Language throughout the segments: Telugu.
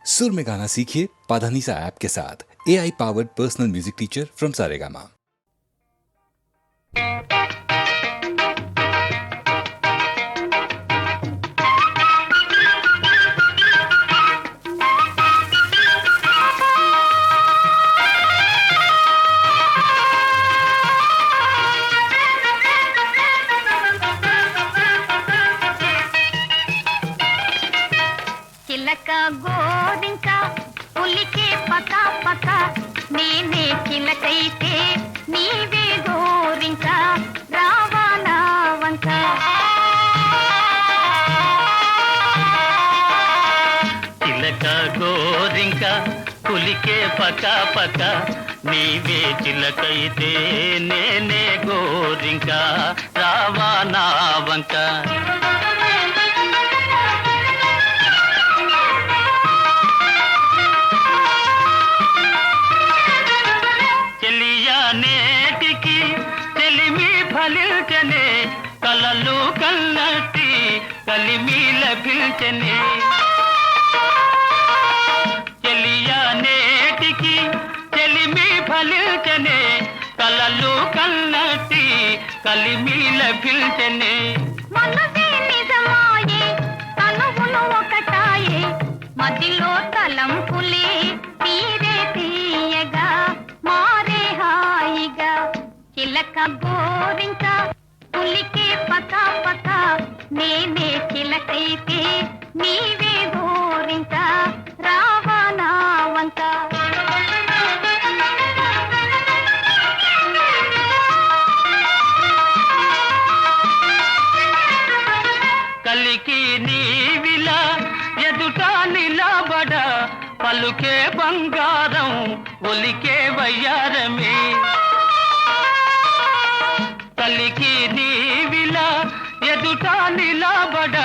सुर में गाना सीखिए पाधानीसा ऐप के साथ। AI powered personal music teacher from Saregama. చిలక గోరింక పులికే పక పక నేనే చిలకైతే నీవే గోరింక రావాలా వంక చిలక గోరింక పులికే పక పక నీవే చిలకైతే నేనే గోరింక రావాలా వంక నేటికి తెలిమి ఫలించనే కలలు కన్నట్టి కలిమి లభించనే చెలియా నేటికి తెలిమి ఫలించనే కలలు కన్నట్టి కలిమి లభించనే మనసే నిజమాయే తనువులు ఒకటాయే మదిలో తలంపులే తీరే తీయగా మారే హాయిగా చిలక గోరింక పులికే పక పక నేనే చిలకైతే నీవే గోరింక రావాలా వంక కలికి నీవిలా ఎదుట నిలబడ పలుకే బంగారం ఒలికే వయ్యారమే కలికి నీవిలా ఎదుట నిలబడ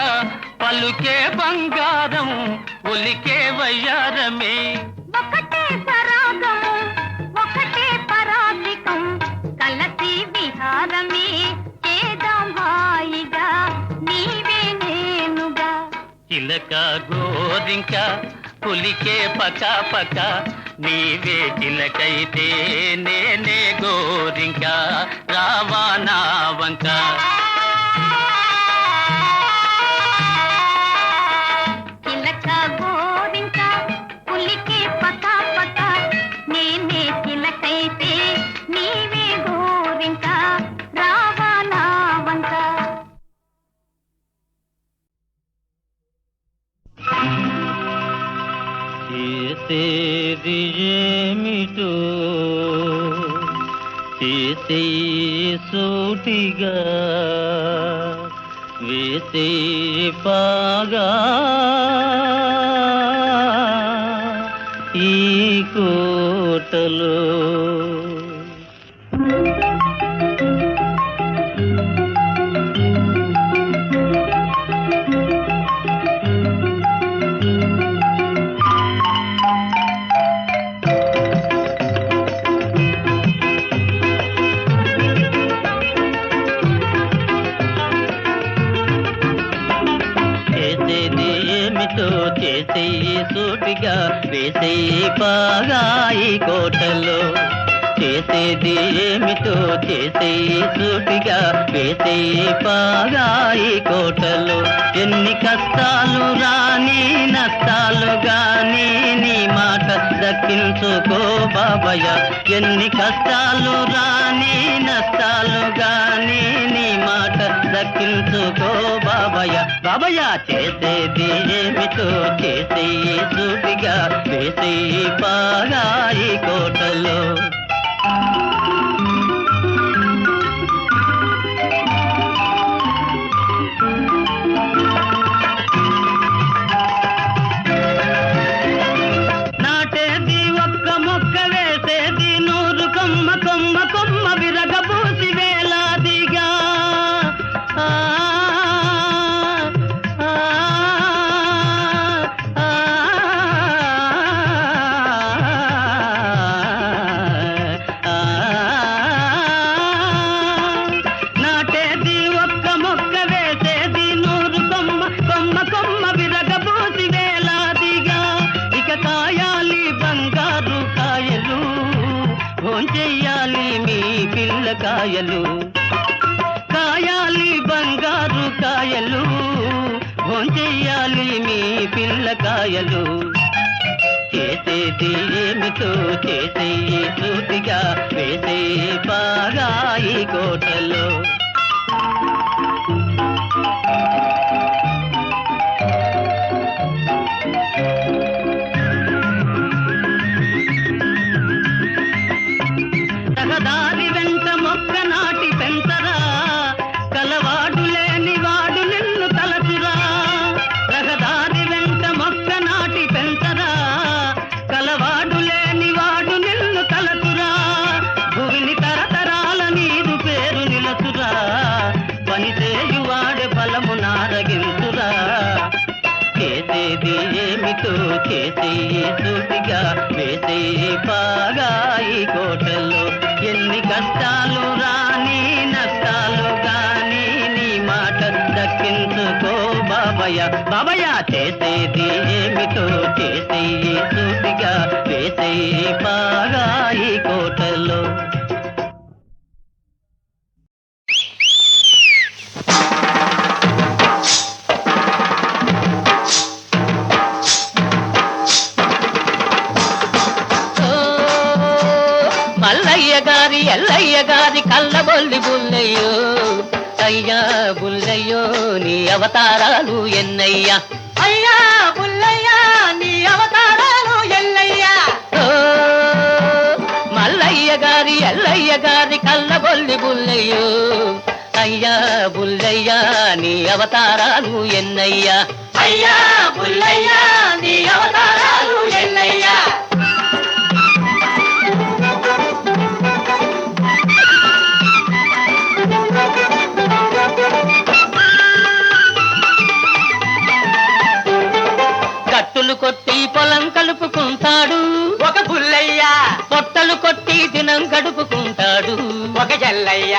పలుకే బంగారం ఒలికే వయ్యారమే ఒకటే సరాగము ఒకటే పరాధికం కలసి విహారమే చేద్దాం హాయిగా నీవే నేనుగా చిలక గోరింక పులికే పక పక నీవే చిలకైతే నేనే గోరింక రావాలా వంక చిలక గోరింక పులికే పక పక నేనే చిలకైతే నీవే గోరింక రావాలా వంక చేసేది ఏమిటో చేసే సూటిగా వేసే పాగా ఈ కోటలో చేసే సూటిగా వేసే పాగా ఈ కోటలో చేసేది ఏమిటో చేసే సూటిగా వేసే పాగా ఈ కోటలో ఎన్ని కష్టాలు రాని నష్టాలు గాని నీ మాట దక్కించుకో బాబయ్య ఎన్ని కష్టాలు రాని నష్టాలు గాని నీ మాట దక్కించుకో బాబయ్య బాబయ్య చేసేది ఏమిటో చేసే సూటిగా వేసే పాగా ఈ కోటలో నాటేది ఒక్క మొక్క వేసేది నూరు కొమ్మ కొమ్మ కొమ్మ విరగబూసి వేలాదిగా పిల్లకాయలు కాయాలి బంగారు కాయలు భోంచెయ్యాలి మీ పిల్లకాయలు చేసేది ఏమిటో చేసేయి సూటిగా వేసే బాగా ఈ కోటలో రహదారి వెంట మొక్క నాటి పెంచరా కలవాడు లేని వాడు నిన్ను తలచురా రహదారి వెంట మొక్క నాటి పెంచరా కలవాడు లేని వాడు నిన్ను తలచురా భూమిని తరతరాల నీరు పేరు నిలచురా పనిచేయువాడే బలము నారగించురా చేసేది ఏమిటో చేసేయి సూటిగా వేసేయి బాగా ఈ కోటలో ఎన్ని కష్టాలు రాని నష్టాలు గాని నీ మాట దక్కించుకో బాబయ్య బాబయ్య చేసేది ఏమిటో చేసేయి సూటిగా వేసేయి బాగా ఈ కోటలో ఎల్లయ్య గారి కళ్ళబొల్లి బుల్లయ్యో అయ్యా బుల్లయ్యో నీ అవతారాలు ఎన్నయ్యా అయ్యా బుల్లయ్యా నీ అవతారాలు ఎల్లయ్యా మల్లయ్య గారి ఎల్లయ్య గారి కళ్ళబొల్లి బుల్లయ్యో అయ్యా బుల్లయ్యా నీ అవతారాలు ఎన్నయ్యా అయ్యా బుల్లయ్యా నీ అవతారాలు ఎన్నయ్యా కట్టులు కొట్టి పొలం కలుపుకుంటాడు ఒక బుల్లయ్య పొట్టలు కొట్టి దినం గడుపుకుంటాడు ఒక జల్లయ్య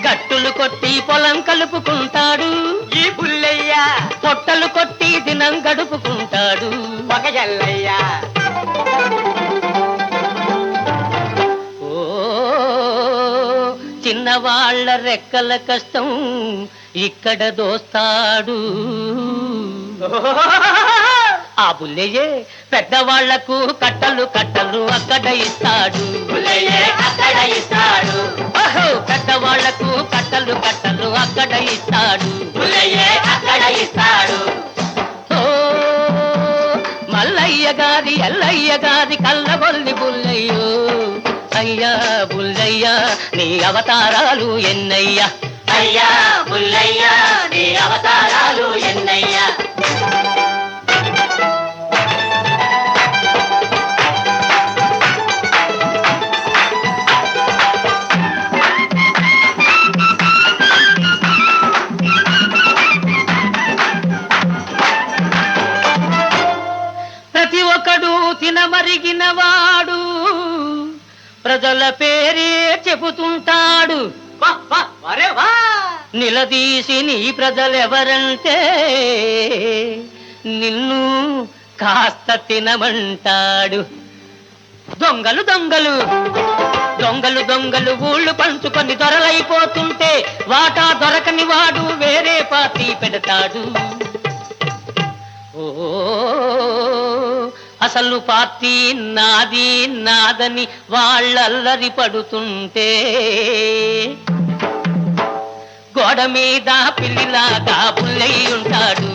గట్టులు కొట్టి పొలం కలుపుకుంటాడు ఈ బుల్లయ్య పొట్టలు కొట్టి దినం గడుపుకుంటాడు ఒక జల్లయ్య ఓ చిన్నవాళ్ల రెక్కల కష్టం ఇక్కడ దోస్తాడు ఆ బుల్లయ్యే పెద్దవాళ్లకు కట్టలు కట్టలు అక్కడ ఇస్తాడు బుల్లయ్యే అక్కడ ఇస్తాడు ఓహో పెద్దవాళ్లకు కట్టలు కట్టలు అక్కడ ఇస్తాడు బుల్లయ్యే అక్కడ ఇస్తాడు ఓ మల్లయ్య గారి ఎల్లయ్య గారి కళ్ళబొల్లి బుల్లయ్యో అయ్యా బుల్లయ్యా నీ అవతారాలు ఎన్నయ్యా అయ్యా బుల్లయ్యా నీ అవతారాలు ఎన్నయ్యా ప్రతి ఒక్కడు తినమరిగినవాడు ప్రజల పేరే చెబుతుంటాడు నిలదీసి నీ ప్రజలెవరంటే నిన్ను కాస్త తినమంటాడు దొంగలు దొంగలు దొంగలు దొంగలు ఊళ్ళు పంచుకొని దొరలైపోతుంటే వాటా దొరకని వాడు వేరే పార్టీ పెడతాడు ఓ అసలు పార్టీ నాది నాదని వాళ్ళల్లరి పడుతుంటే గోడ మీద పిల్లిలాగా బుల్లయ్య ఉంటాడు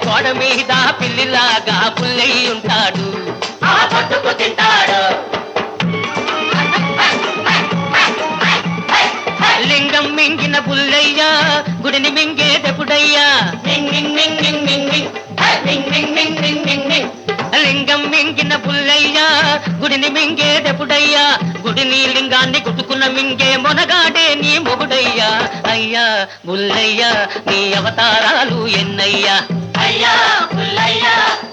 గోడ మీద పిల్లిలాగా బుల్లయ్య ఉంటాడు పట్టుకు తింటాడు లింగం మింగిన బుల్లయ్య గుడిని మింగేదెప్పుడయ్యా లింగం మింగిన బుల్లయ్య గుడిని మింగేదెప్పుడయ్యా గుడిని లింగాన్ని గుట్టుకున్న మింగే మొనగాడే నీ మొగుడయ్యా అయ్యా బుల్లయ్య నీ అవతారాలు ఎన్నయ్యా అయ్యా బుల్లయ్య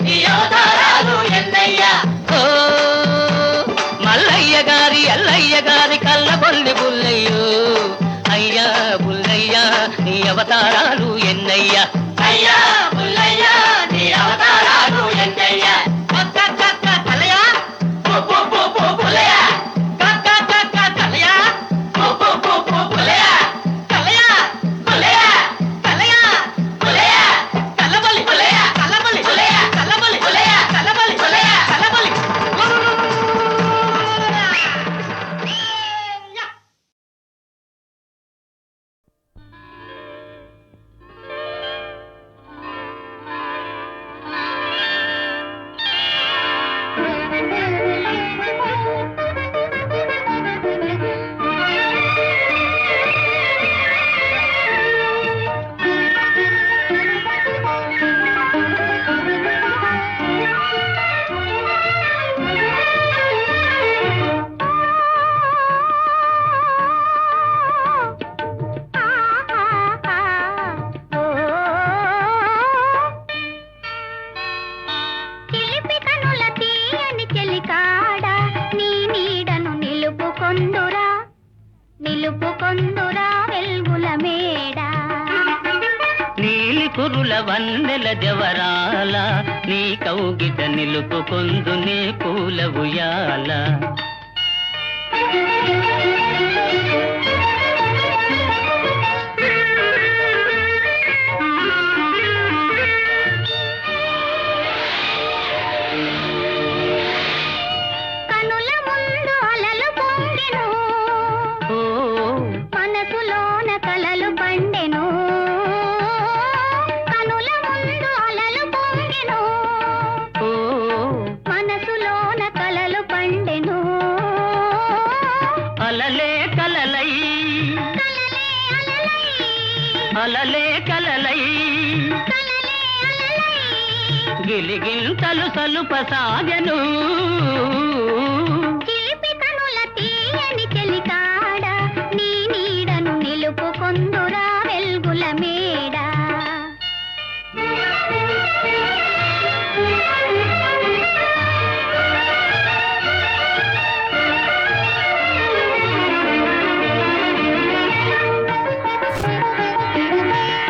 నీ అవతారాలు ఎన్నయ్యా ఓ మల్లయ్య గారి ఎల్లయ్య గారి కళ్ళబొల్లి బుల్లయ్యో అయ్యా బుల్లయ్య నీ అవతారాలు ఎన్నయ్యా అయ్యా బుల్లయ్య నీ అవతారాలు ఎన్నయ్యా నిలుపుకొందురా వెల్గుల మేడ. నీలి కురుల వన్నెల జవరాల నీ కౌగిట నిలుపుకొందు నీ పూల ఉయ్యాల. కనుల ముందు అలలు పొంగెను, మనసులోన కలలు పండెను. కనుల ముందు అలలు పొంగెను, మనసులోన కలలు పండెను. అలలే కలలై అలలే కలలై గిలిగింతలు సలుపసాగెను. చిలిపి కనుల తీయని చెలికాడ నీ నీడను నిలుపుకొందురా వెల్గుల మేడ.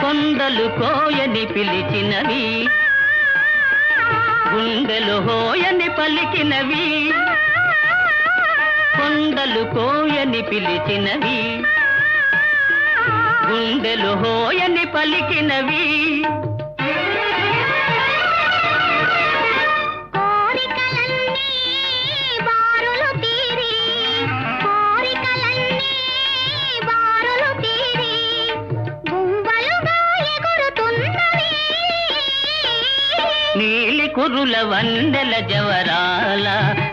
కొండలు కోయని పిలిచినవి, గుండెలు హోయని పలికినవి. కొండలు కోయని పిలిచినవి, గుండెలు హోయని పలికినవి. కోరికలన్నీ బారులు తీరి, కోరికలన్నీ బారులు తీరి గుంబలుగా ఎగురుతున్నవి. నీలి కురుల వందెల జవరాల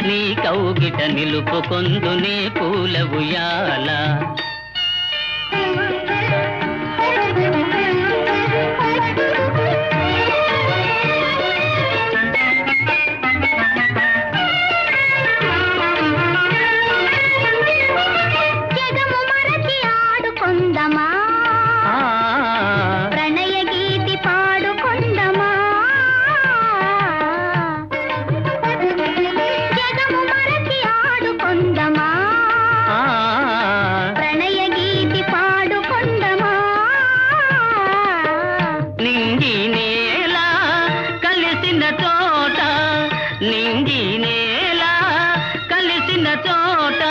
నీ కౌగిట నిలుపుకొందు నీ పూల ఉయ్యాల. జగము మరచి ఆడుకొందమా, ప్రణయ గీతి పాడుకొందమా. జగము మరచి ఆడుకొందమా, ప్రణయ గీతి పాడుకొందమా. నింగి నేల కలిసిన చోట, నింగి నేల కలిసిన చోట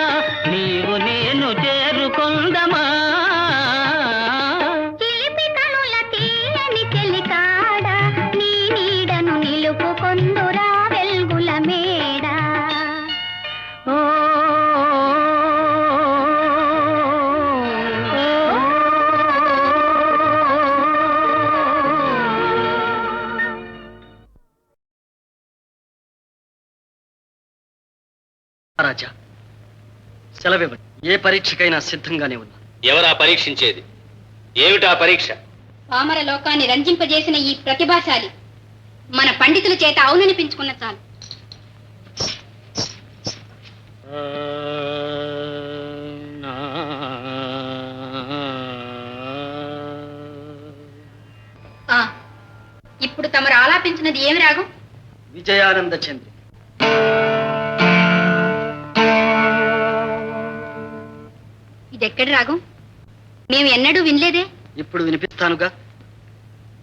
నీవు నేను చేరుకొందమా. చిలిపి కనుల తీయని చెలికాడ నీ నీడను నిలుపుకొందురా వెల్గుల మేడ. ఓ రాజా, సెలవివ్వండి. ఏ పరీక్షకైనా సిద్ధంగానే ఉన్నా. ఎవరా పరీక్షించేది? ఏమిటా పరీక్ష? పామర లోకాన్ని రంజింపజేసిన ఈ ప్రతిభాశాలి మన పండితుల చేత అవుననిపించుకున్న చాలు. ఆ, ఇప్పుడు తమరు ఆలాపించినది ఏమి రాగం? విజయానంద చంద్రి. ఇదెక్కడి రాగం? మేము ఎన్నడూ వినలేదే. ఇప్పుడు వినిపిస్తానుగా.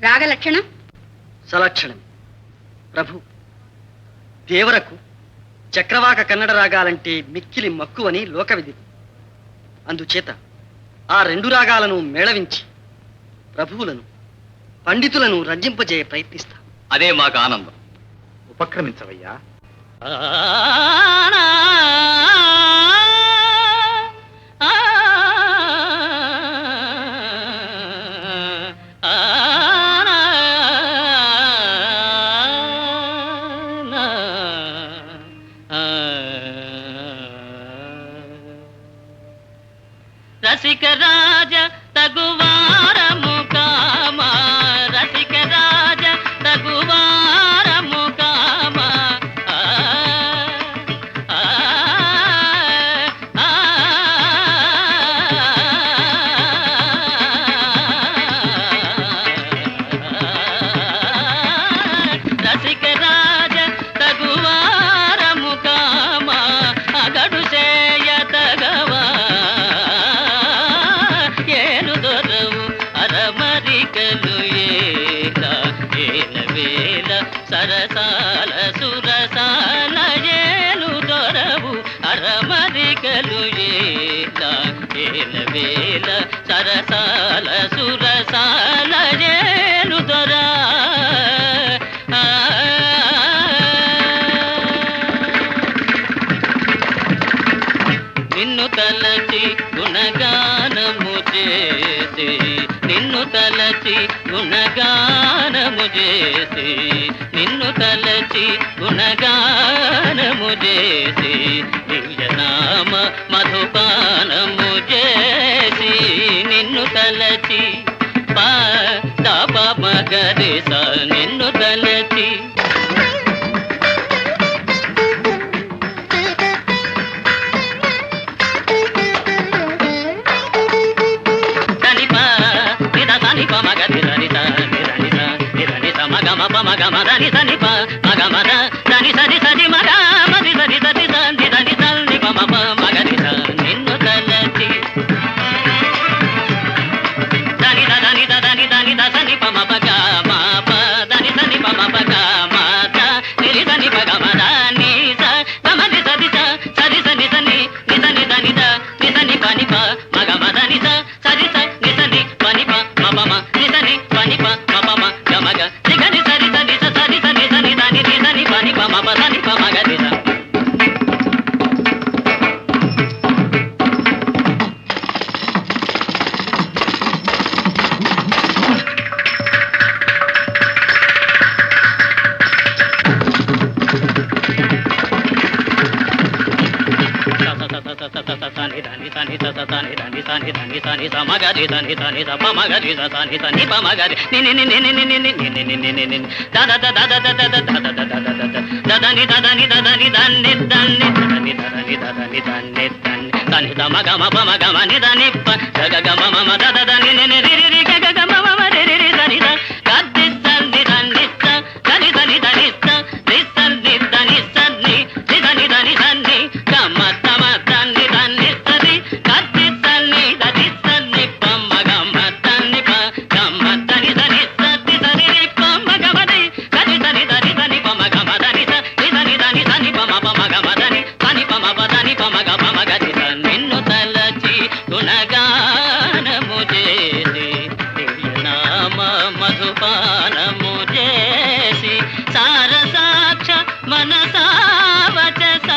రాగ లక్షణం సలక్షణం. ప్రభు, దేవరకు చక్రవాక కన్నడ రాగాలంటే మిక్కిలి మక్కువని లోకవిధి. అందుచేత ఆ రెండు రాగాలను మేళవించి ప్రభువులను పండితులను రంజింపజేయ ప్రయత్నిస్తా. అదే మాకు ఆనందం. ఉపక్రమించవయ్యా. రసిక రాజ తగువారము కామ, రసిక రాజ తగువారము కామ. సరసాల సురసాల ఏలు దొరవు అరమరికలు ఏల వేల సరసాల సురసాల ఏలు దొరా నిన్ను తలచి గుణగానము చేసి నిన్ను తలచి గుణగానము చేసి నిన్ను తలచి గుణగానము చేసి దివ్యనామ మధుపానము చేసి నిన్ను తలచి పాప మగరిస నిన్ను తలచి మగమదని సని మగమద దని సరి సరి మగ మది సరి సరి సంది దని సల్ని పమ మగని నిన్ను తలచి దని దని దని దని సని పమ పగ మా ప దని సని పమ పగ మా ద నిరి సని పగ మద ని స గమని సరి స సరి సని సని ని సని దని ద ని సని పని ప మగ మద ని స సరి స ని సని పని ప మ పమ ని సని పని ప మ పమ గమగ దిగని సరి సని స సరి సని సని దని ని సని పని ప మ ప సని ప మగ ని స నిన్ను తలచి గుణగానము చేసి దివ్యనామ మధుపానము చేసి సారసాక్ష మనసావచస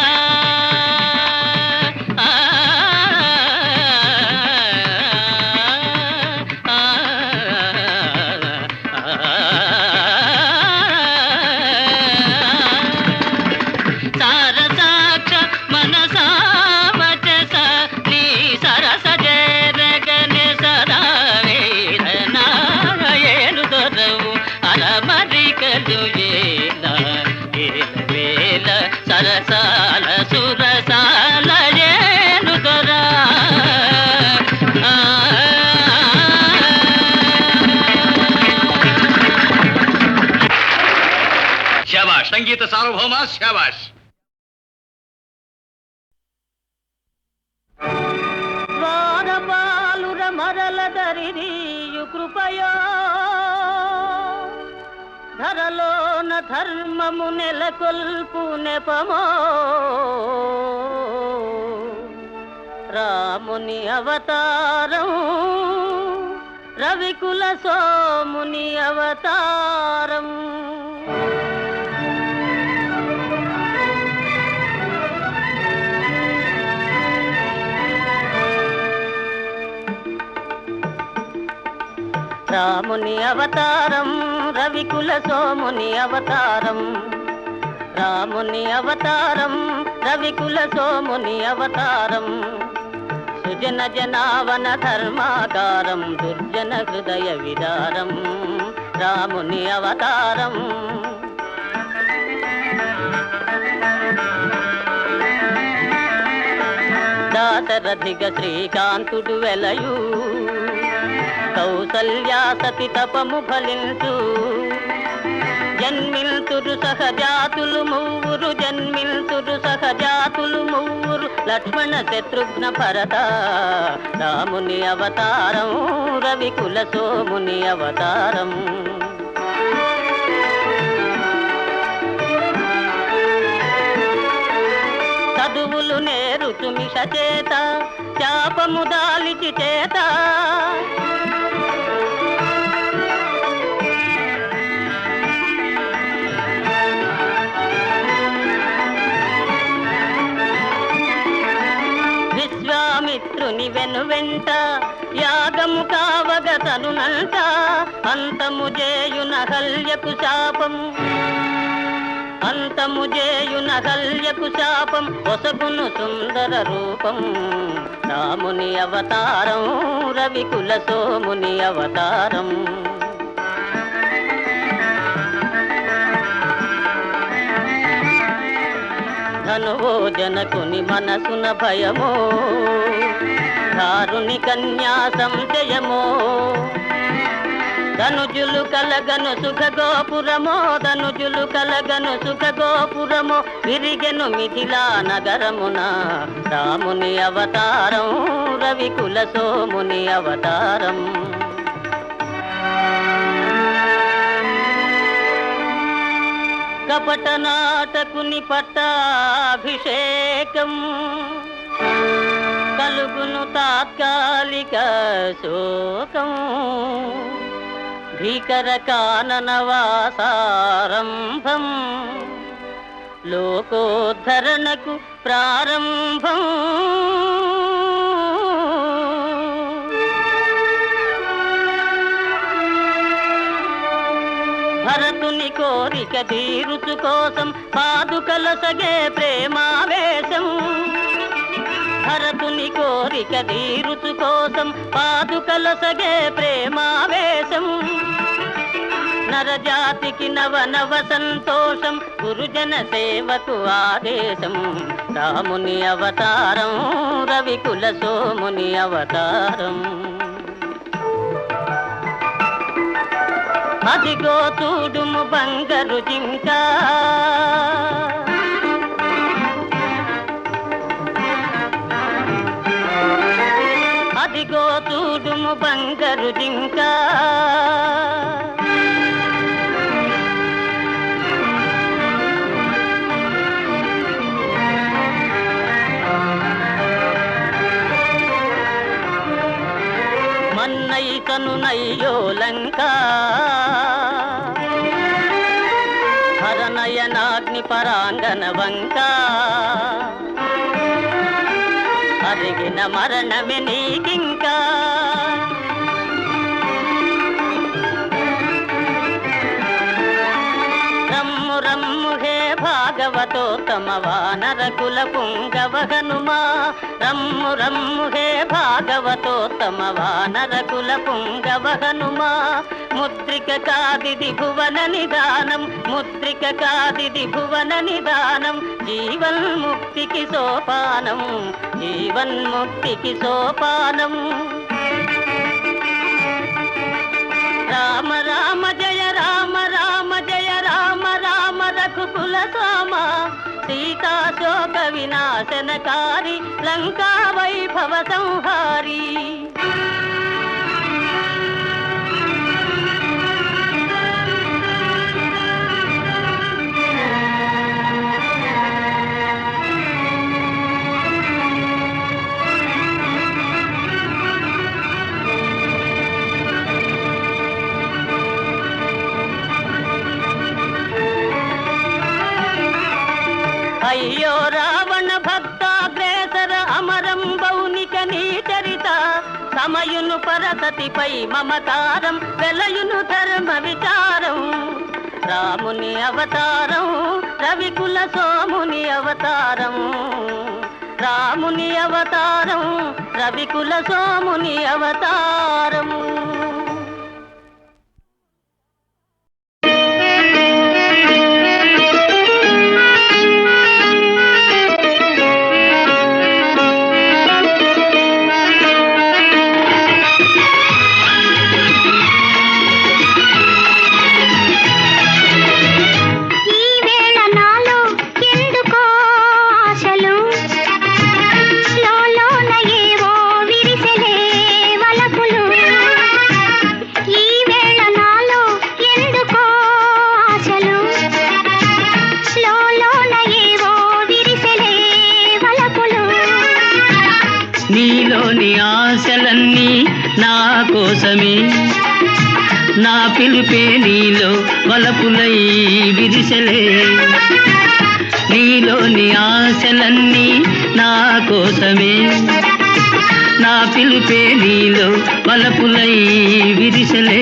సారసాక్ష మనసావచస నీ సరస జరగని సదా వేదనాయను దొరవు అలమరికలు ఏల వేల సరసాల సురసాల ఏను దొరా శాబాష్ సంగీత సార్వభౌమ శాబాష్. ద్వారపాలుర మరల దరిదీయు కృపయో ధరలోన ధర్మము నెలకొల్పు నెపమో రాముని అవతారం రవికుల సోముని అవతారం రాముని అవతారం రవికుల సోముని అవతారం రాముని అవతారం రవికుల సోముని అవతారం సుజన జనావన ధర్మాకారం దుర్జన హృదయ విదారం రాముని అవతారం దాశరథిగ శ్రీకాంతుడు వెలయు కౌసల్యా సతి తపము ఫలించు జన్మిల్తురు సహజాతులు మూవురు జన్మిల్తురు సహజాతులు మూవురు లక్ష్మణ శత్రుఘ్న భరత రాముని అవతారం రవికుల సోముని అవతారం కూర్చు మిష చేత శాపము దాలిచి చేత విశ్వామిత్రుని వెనువెంట యాగము కావగ తనునంట అంతము చేయున హల్యకు శాపము అంతము చేయున హల్యకు శాపం ఒసగును సుందర రూపం రాముని అవతారం రవికుల సోముని అవతారం ధనువో జనకుని మనసున భయమో దారుని కన్యా సంశయమో ధనుజులు కలగను సుఖ గోపురమో ధనుజులు కలగను సుఖ గోపురమో విరిగెను మిథిలా నగరమున రాముని అవతారం రవికుల సోముని అవతారం కపట నాటకుని పట్టాభిషేకం కలుగును తాత్కాలిక శోకం భీకర కాననవాసారంభం లోకోద్ధరణకు ప్రారంభం భరతుని కోరిక తీరుచు కోసం పాదుకల సగే ప్రేమావేశం భరతుని కోరిక తీరుచు కోసం పాదుకల సగే ప్రేమావేశం నరజాతికి నవ నవ సంతోషం గురుజన సేవకు ఆదేశం రాముని అవతారం రవికుల సోముని అవతారం అదిగో చూడుము బంగారు జింక అదిగో చూడుము బంగారు జింక మన్నైతను నయ్యో లంక హరనయనాగ్ని పరాంగన వంక అరిగిన మరణమే నీకింకా రమ్ము రమ్ము హే భాగవతోత్తమ వానర కుల పుంగవ హనుమా రమ్ము రమ్ము హే భాగవతోత్తమ వానర కుల పుంగవ హనుమా ముద్రిక కాదిది భువన నిదానం ముద్రిక కాదిది భువన నిదానం జీవన్ముక్తికి సోపానం జీవన్ముక్తికి సోపానం రామ రామ జయ రామ రామ జయ రామ రామ రఘుకుల సోమ సీతా శోక వినాశనకారి లంకా వైభవ సంహారి అయ్యో రావణ భక్తాగ్రేసర అమరం బౌనిక నీ చరిత సమయును పరసతిపై మమకారం వెలయును ధర్మ విచారం రాముని అవతారం రవికుల సోముని అవతారం రాముని అవతారం రవికుల సోముని అవతారం లోలోన ఏవో విరిసెలే వలపులు కోసమే నా పిలుపే నీలో వలపులై విరిసెలే నీలోని ఆశలన్నీ నా కోసమే నా పిలుపే నీలో వలపులై విరిసెలే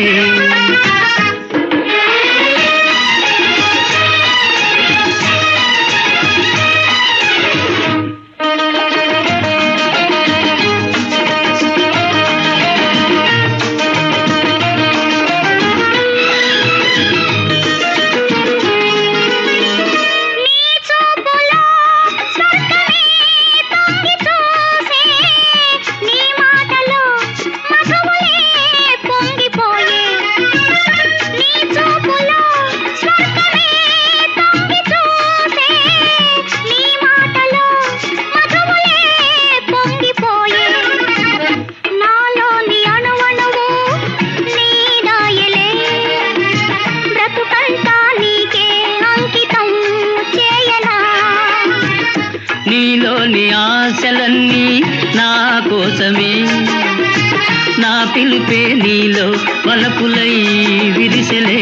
నీలోని ఆశలన్నీ నా కోసమే నా పిలుపే నీలో వలపులై విరిసెలే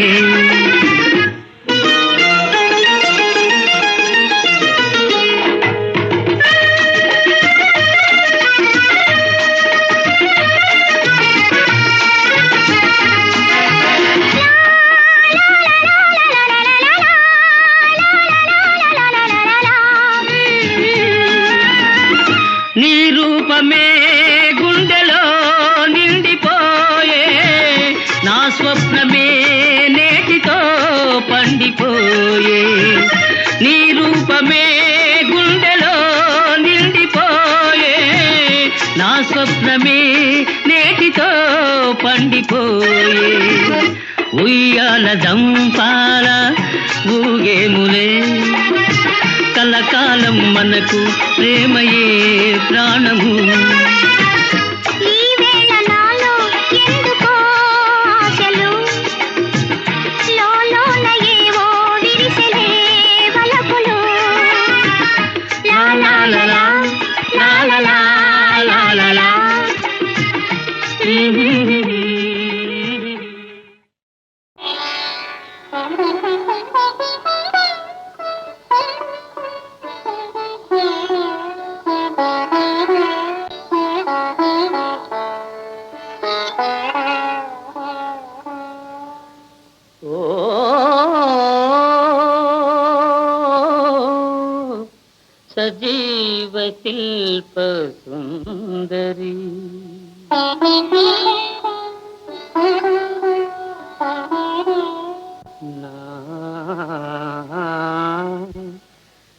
నీ రూపమే గుండెలో నిండిపోయే నా స్వప్నమే నేటితో పండిపోయే నీ రూపమే గుండెలో నిండిపోయే నా స్వప్నమే నేటితో పండిపోయే ఉయ్యాల దంపాల ఊగేములే కలకాలం మనకు ప్రేమయే ప్రాణము ఈ వేళ నాలో ఎందుకో ఆశలు లోలోన ఏవో విరిసెలే వలపులు లా లా లా లా లా లా లా లా లా సజీవ శిల్ప సుందరి నా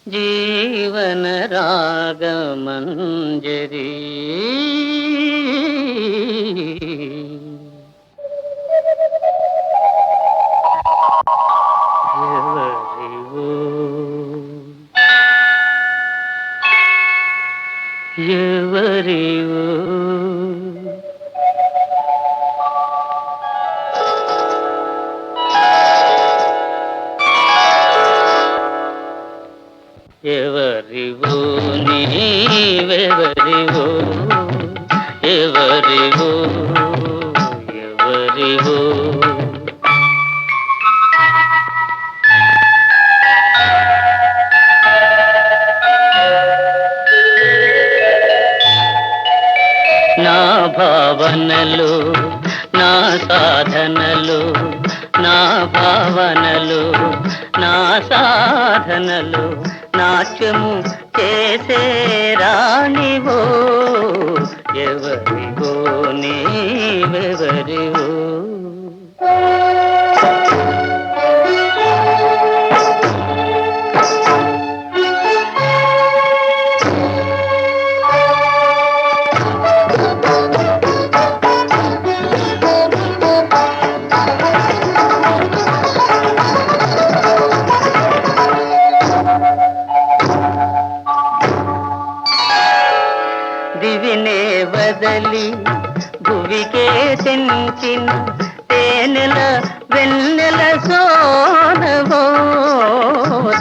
జీవన రాగమంజరి ఎవరివో ఎవరివో నీవెవరివో ఎవరివో ఎవరివో నా భావనలు నా సాధనలు నా భావనలు నా సాధనలు నాట్యము చేసే రాణివో ఎవరివో నీవెవరివో దివినే వదలి భువికే తెంచిన తేనెల వెన్నెల సోనవో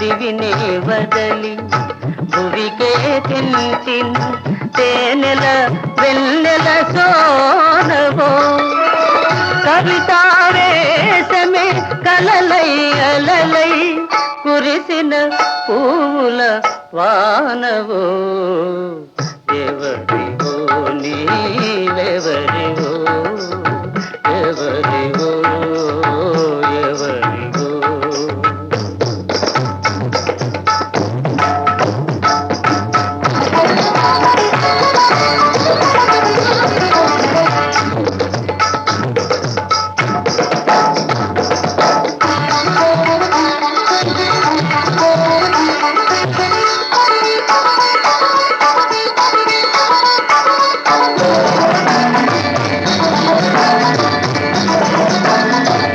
దివినే వదలి భువికే తింటిన తేనెల వెన్నెల సోనవో కవితావేశమే కలలై అలలై కురిసిన పూల వానవో ఎవరివో నీవెవరివో ఎవరివో ఎవరివో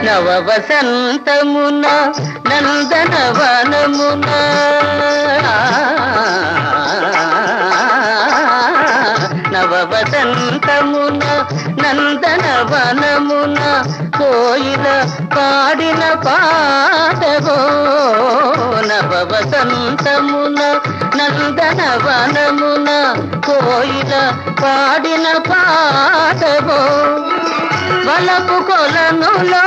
నవ వసంతమున నందనవనమున నవ వసంతమున నందనవనమున కోయిల పాడిన పాటవో నవ వసంతమున నందనవనమున కోయిల పాడిన పాటవో వలపు కొలనులో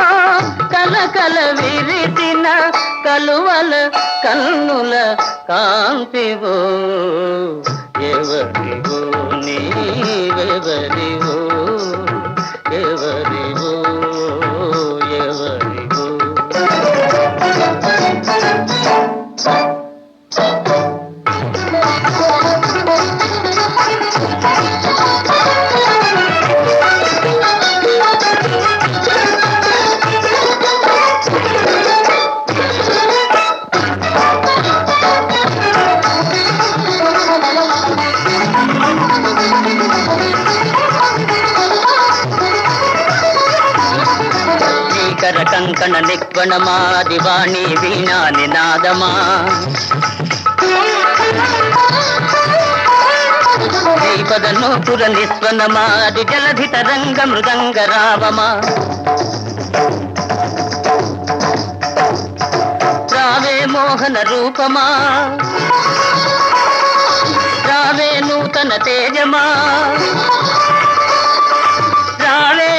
కలకల విరిసిన కలువల కన్నుల కాంతివో ఎవరివో నీవెవరివో ఎవరివో ఎవరివో కంకణ నిక్వణమా దివాణి వీణా నినాదమా పద నూపుర నిస్వనమా అది జలధి తరంగ మృదంగ రావమా రావే మోహన రూపమా రావే నూతన తేజమా రావే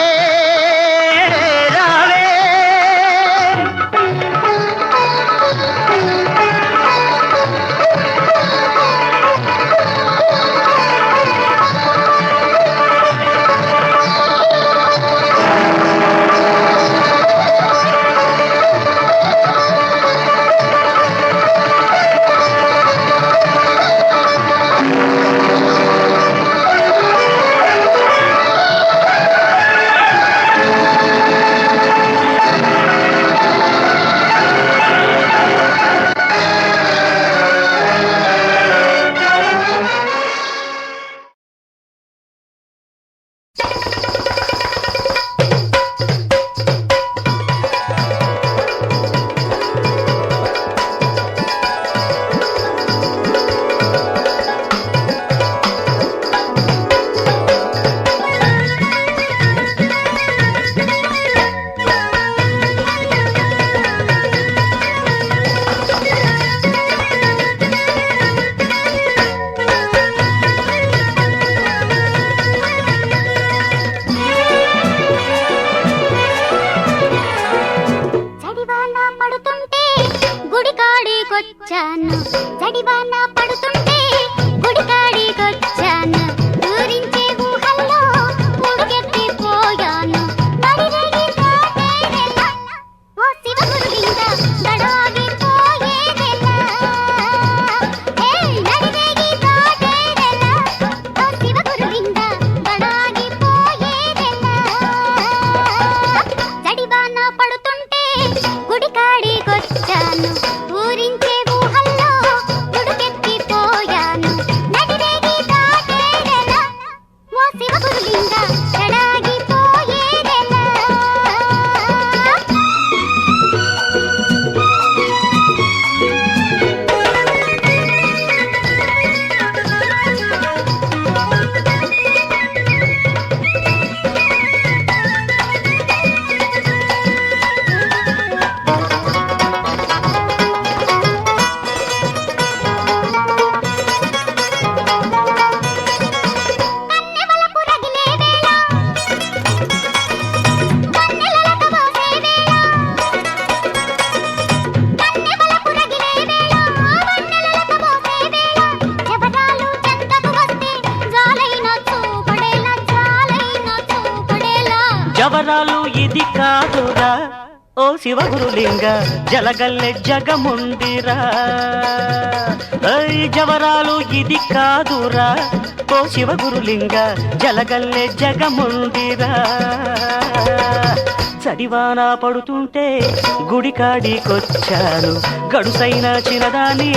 గుడికాడికొచ్చాను ఊరించే ఊహల్లో ఉడుకెత్తిపోయాను ఓ శివగురులింగ జలగల్లె జగముండిరా జవరాలు ఇది కాదురా ఓ శివగురులింగ జలగల్లె జగముండిరా చడివాన పడుతుంటే గుడికాడికొచ్చాను గడుసైన చిన్నదాని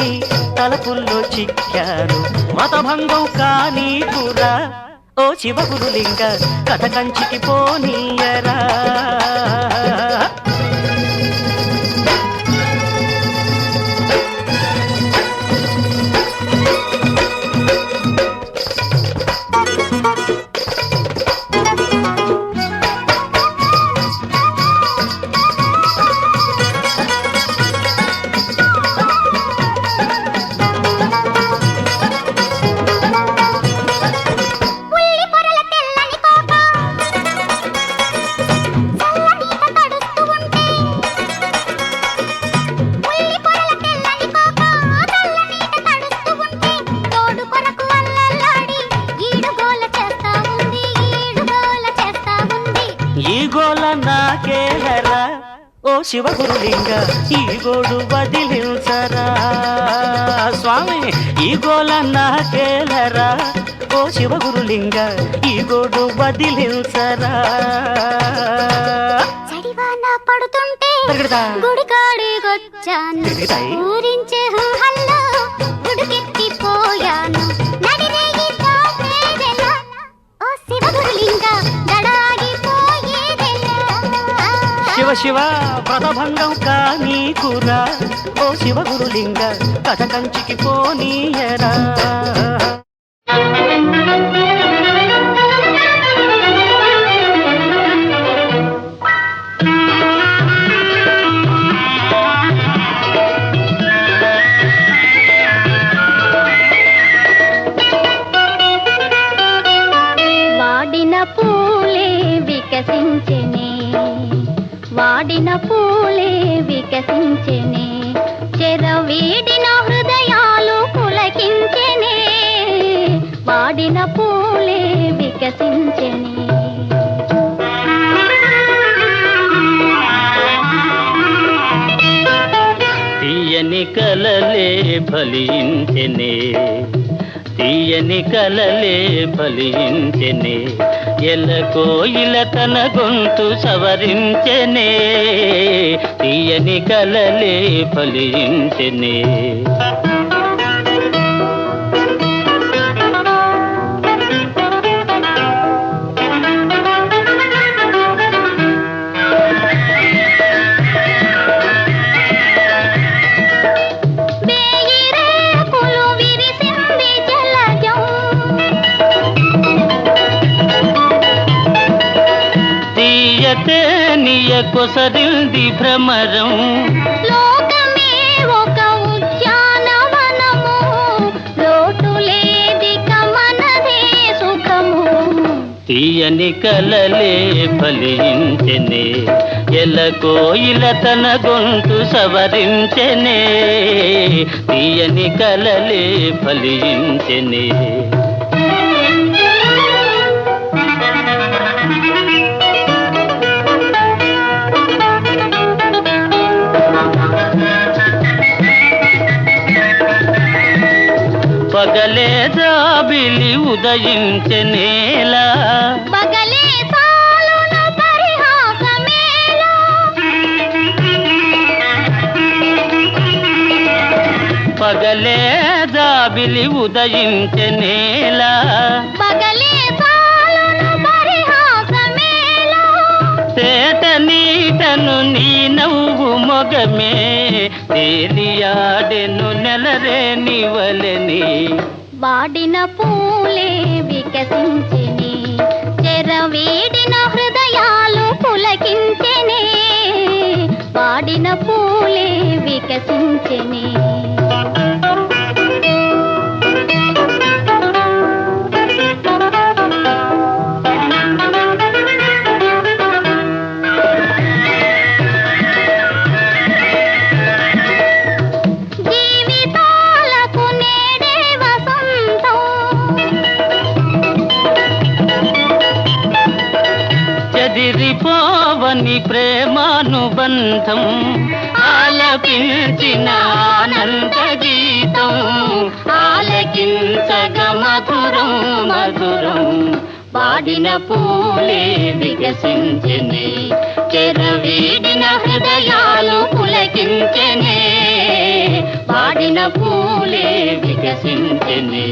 తలపుల్లో చిక్కాను మతభంగం కానీ కూడా ఓ శివగురులింగ కథ కంచికి పోనీయరా నాకేలరా ఓ శివగురులింగ ఈ గోడు వదిలించరా స్వామి ఈ గోల నాకేలరా ఓ శివగురులింగ ఈ గోడు వదిలించరా చడివాన పడుతుంటే గుడికాడికొచ్చాను ఊరించే హల్లో గుడికెత్తిపోయాను నడిరేగి తాపేదెలా ఓ శివగురులింగ శివ శివ వ్రతభంగం కానీ కురా ఓ శివగురులింగ కథ కంచికి పోనీయరా వాడిన పూలే వికసించెనే వాడిన పూలే వికసించెనే చెరవీడిన హృదయాలు పులకించెనే వాడిన పూలే వికసించెనే తీయని కలలే ఫలించెనే తీయని కలలే ఫలించెనే ఎలకోయిల తన గొంతు సవరించెనే తీయని కలలే ఫలించెనే కొసరింది భ్రమరం లోకమే ఒక ఉద్యానవనము లోటు లేదిక మనదే సుఖము తీయని కలలే ఫలించెనే ఎలకోయిల తన గొంతు సవరించెనే తీయని కలలే ఫలించెనే పగలే జాబిలి ఉదయించెనేలా పగలే సాలును పరిహాసమేలా పగలే జాబిలి ఉదయించెనేలా పగలే సాలును పరిహాసమేలా తేట నీటను నీ నవ్వు మొగమే తేలియాడెను నెలరే నివలని వాడిన పూలే వికసించెనే చెరవీడిన హృదయాలు పులకించెనే వాడిన పూలే వికసించెనే చెదిరిపోవని ప్రేమానుబంధం ఆలపించిన ఆనంద గీతం ఆలకించగ మధురం మధురం వాడిన పూలే వికసించనే చెరవీడిన హృదయాలు పులకించనే వాడిన పూలే వికసించనే